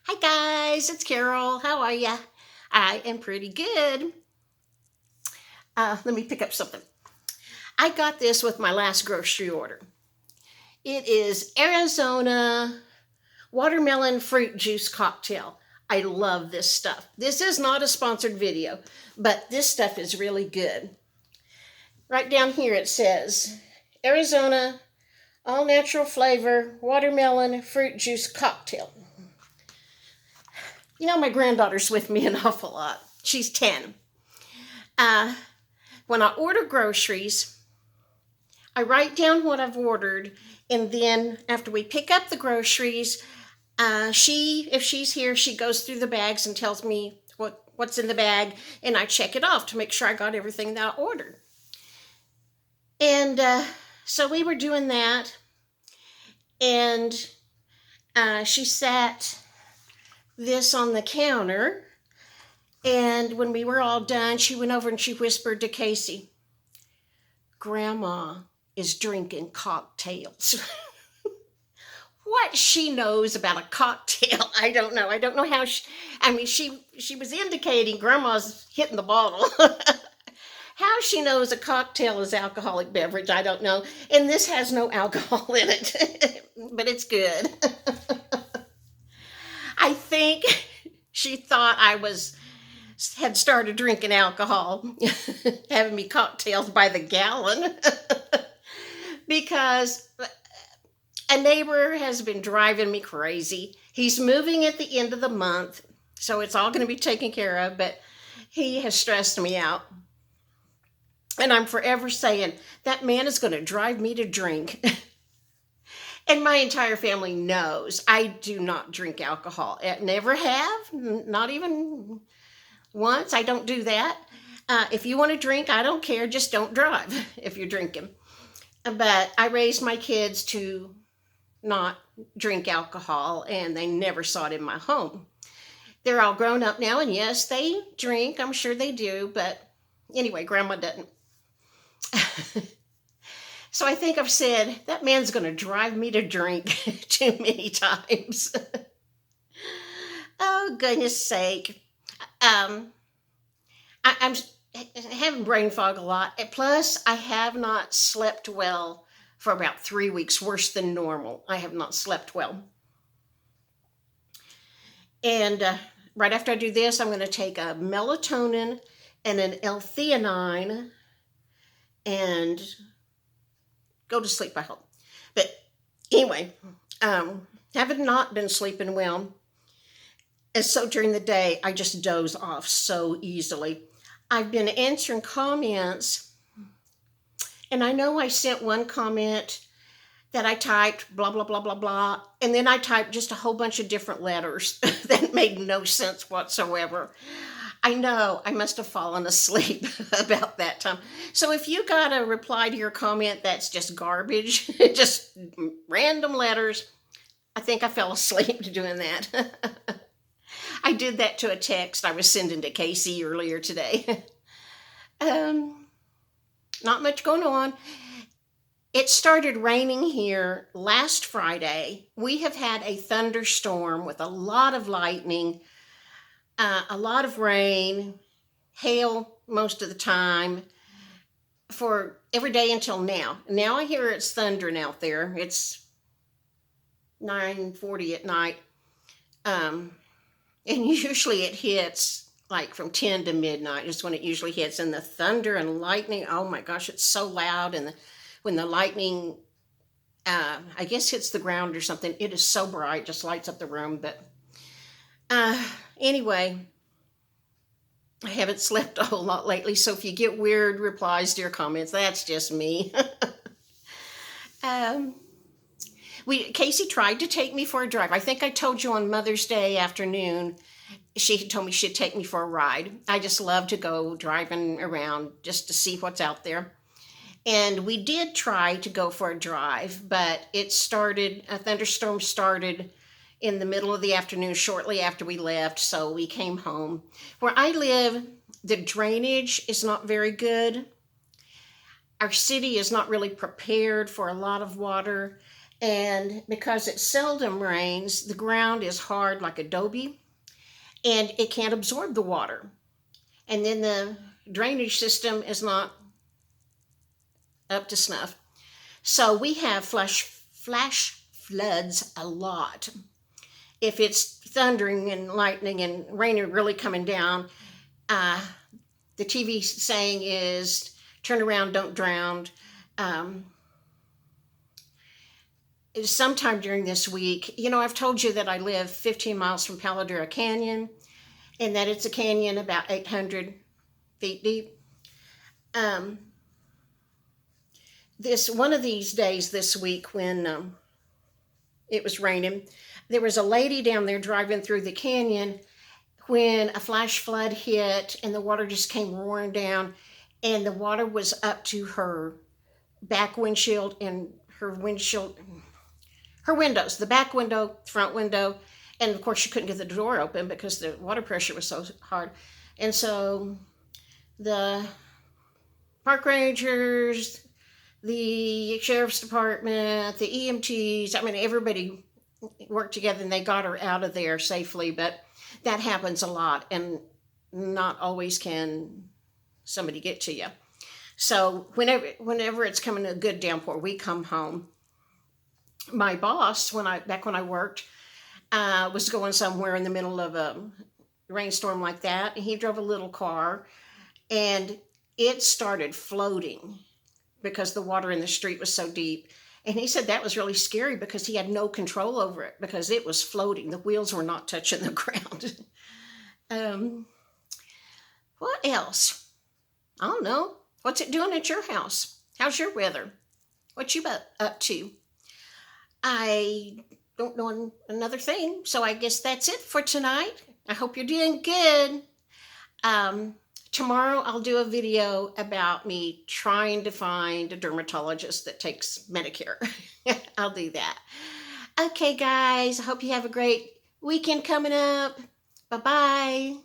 Hi guys, it's Carol. How are ya? I am pretty good. Let me pick up something. I got this with my last grocery order. It is Arizona watermelon fruit juice cocktail. I love this stuff. This is not a sponsored video, but this stuff is really good. Right down here it says Arizona all natural flavor watermelon fruit juice cocktail. You know, my granddaughter's with me an awful lot. She's 10. When I order groceries, I write down what I've ordered, and then after we pick up the groceries, if she's here, she goes through the bags and tells me what's in the bag, and I check it off to make sure I got everything that I ordered. And so we were doing that, and she sat this on the counter. And when we were all done, she went over and she whispered to Casey, "Grandma is drinking cocktails." What she knows about a cocktail, I don't know. I don't know how she was indicating Grandma's hitting the bottle. How she knows a cocktail is alcoholic beverage, I don't know. And this has no alcohol in it, but it's good. I think she thought I had started drinking alcohol, having me cocktails by the gallon, because a neighbor has been driving me crazy. He's moving at the end of the month, so it's all going to be taken care of, but he has stressed me out. And I'm forever saying, that man is going to drive me to drink. And my entire family knows I do not drink alcohol. I never have, not even once. I don't do that. If you want to drink, I don't care. Just don't drive if you're drinking. But I raised my kids to not drink alcohol, and they never saw it in my home. They're all grown up now, and yes, they drink. I'm sure they do. But anyway, Grandma doesn't. So I think I've said, that man's going to drive me to drink too many times. Oh, goodness sake. I'm having brain fog a lot. Plus, I have not slept well for about 3 weeks, worse than normal. I have not slept well. And right after I do this, I'm going to take a melatonin and an L-theanine and go to sleep, I hope. But anyway, having not been sleeping well, and so during the day, I just doze off so easily. I've been answering comments, and I know I sent one comment that I typed blah, blah, blah, blah, blah, and then I typed just a whole bunch of different letters that made no sense whatsoever. I know I must have fallen asleep about that time. So if you got a reply to your comment that's just garbage, just random letters, I think I fell asleep doing that. I did that to a text I was sending to Casey earlier today. Not much going on. It started raining here last Friday. We have had a thunderstorm with a lot of lightning, a lot of rain, hail most of the time for every day until now. Now I hear it's thundering out there. It's 9:40 at night. And usually it hits like from 10 to midnight is when it usually hits. And the thunder and lightning, oh my gosh, it's so loud. And when the lightning, I guess hits the ground or something, it is so bright, just lights up the room. But anyway, I haven't slept a whole lot lately, so if you get weird replies to your comments, that's just me. Casey tried to take me for a drive. I think I told you on Mother's Day afternoon, she told me she'd take me for a ride. I just love to go driving around just to see what's out there. And we did try to go for a drive, but a thunderstorm started in the middle of the afternoon, shortly after we left, so we came home. Where I live, the drainage is not very good. Our city is not really prepared for a lot of water, And because it seldom rains, the ground is hard like adobe and it can't absorb the water. And then the drainage system is not up to snuff. So we have flash floods a lot. If it's thundering and lightning and rain are really coming down, uh, the TV saying is turn around, don't drown. Um, Sometime during this week, I've told you that I live 15 miles from Palo Duro Canyon and that it's a canyon about 800 feet deep. Um, this one of these days this week when it was raining, there was a lady down there driving through the canyon when a flash flood hit and the water just came roaring down, and the water was up to her back windshield and her windows, the back window, front window, and of course she couldn't get the door open because the water pressure was so hard. And so the park rangers, the sheriff's department, the EMTs, I mean, everybody worked together and they got her out of there safely. But that happens a lot, and not always can somebody get to you. So whenever it's coming a good downpour, we come home. My boss, back when I worked, was going somewhere in the middle of a rainstorm like that, and he drove a little car, and it started floating because the water in the street was so deep. And he said that was really scary because he had no control over it because it was floating. The wheels were not touching the ground. What else? I don't know. What's it doing at your house? How's your weather? What you up to? I don't know another thing, so I guess that's it for tonight. I hope you're doing good. Tomorrow I'll do a video about me trying to find a dermatologist that takes Medicare. I'll do that. Okay, guys, I hope you have a great weekend coming up. Bye-bye.